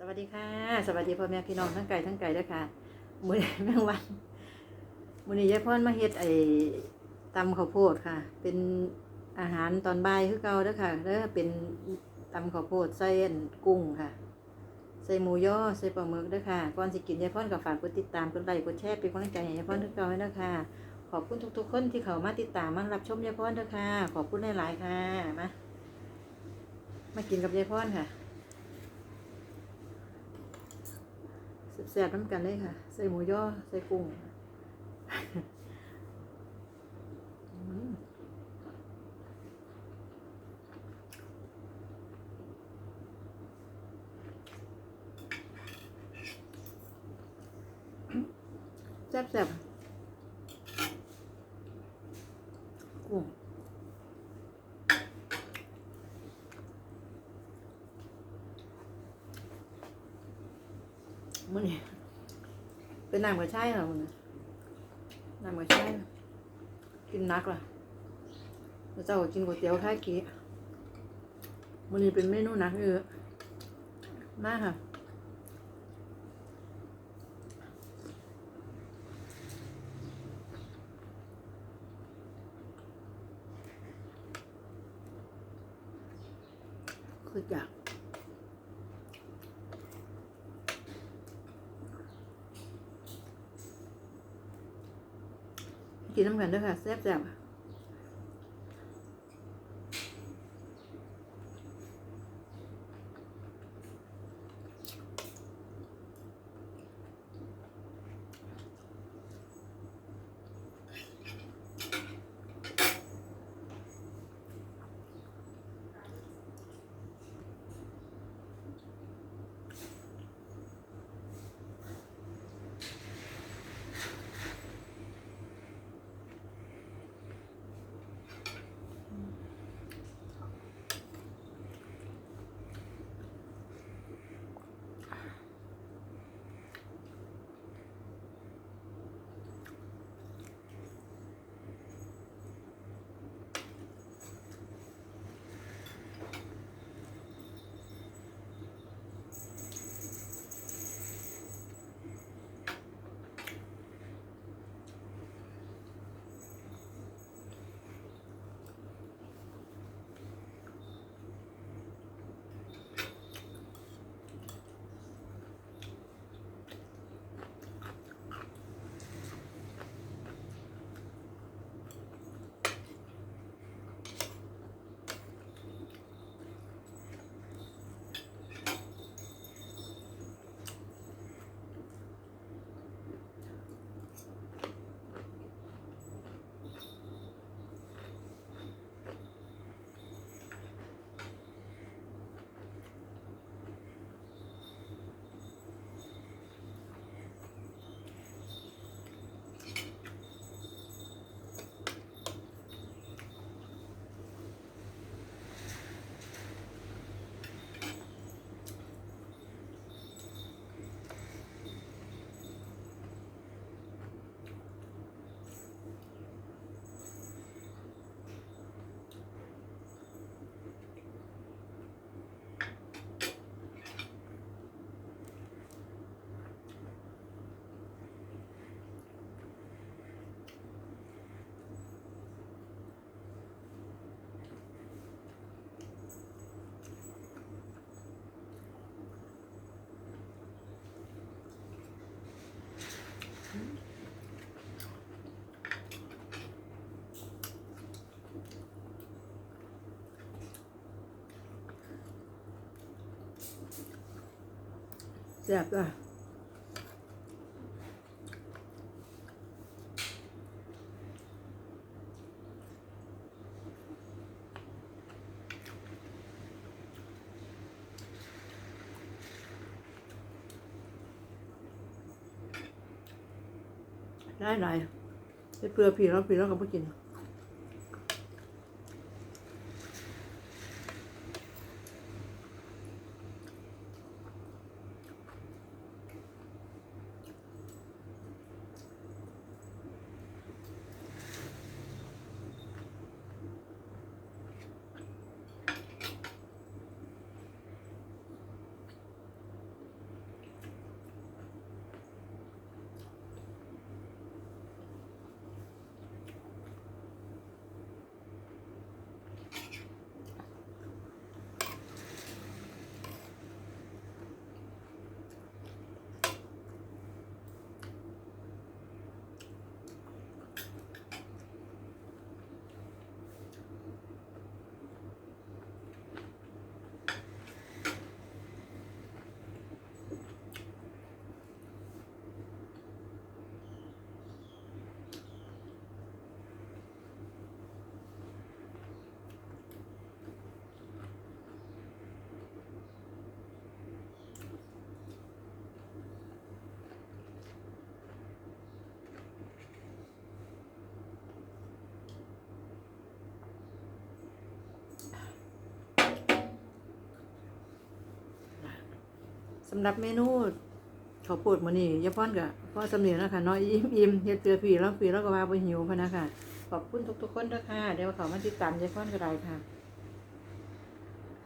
สวัสดีค่ะสวัสดีพ่อแม่พี่น้องทั้งไก่ทั้งไก่ด้วยค่ะมื้อนี้แมงวันมื้อนี้ยายพรมาเฮ็ดตำข้าวโพดค่ะเป็นอาหารตอนบ่ายคือเก่าเด้อค่ะแล้วเป็นตำข้าวโพดใส่กุ้งค่ะใส่หมูย่อใส่ปลาหมึกเด้อค่ะก่อนสิกินยายพรก็ฝากกดติดตามกดไลค์กดแชร์เป็นกำลังใจให้ยายพรคือเก่าให้เด้อค่ะขอบคุณทุกๆคนที่เข้ามาติดตามมารับชมยายพรเด้อค่ะขอบคุณหลายๆค่ะมากินกับยายพรค่ะแซ่บๆน้ำกันเลยค่ะใส่หมูย่อใส่กุ้งแซ่บๆกุ้งมื้อนี้เป็นน้ำกระชายเหรอมึงน้ำกระชายกินนักล่ะแล้วเจ้าก็กินก๋วยเตี๋ยวค่ายกี้มื้อนี้เป็นเมนูหนักเยอะมากค่ะคืออยากกินน้ำกันด้วยค่ะแซ่บๆแซ่บอ่ะได้หลายไปเพื่อพี่แล้วก็ไม่กิน สำหรับเมนูข้าวโพดมื้อนี้ยายพรก็พอสำเนียงแล้วค่ะเนาะอิ่มเฮ็ดเตือพี่แล้วก็ว่าบ่หิวพะนะค่ะขอบคุณทุกๆคนเด้อค่ะเดี๋ยวเขามาติดตามยายพรก็ได้ค่ะ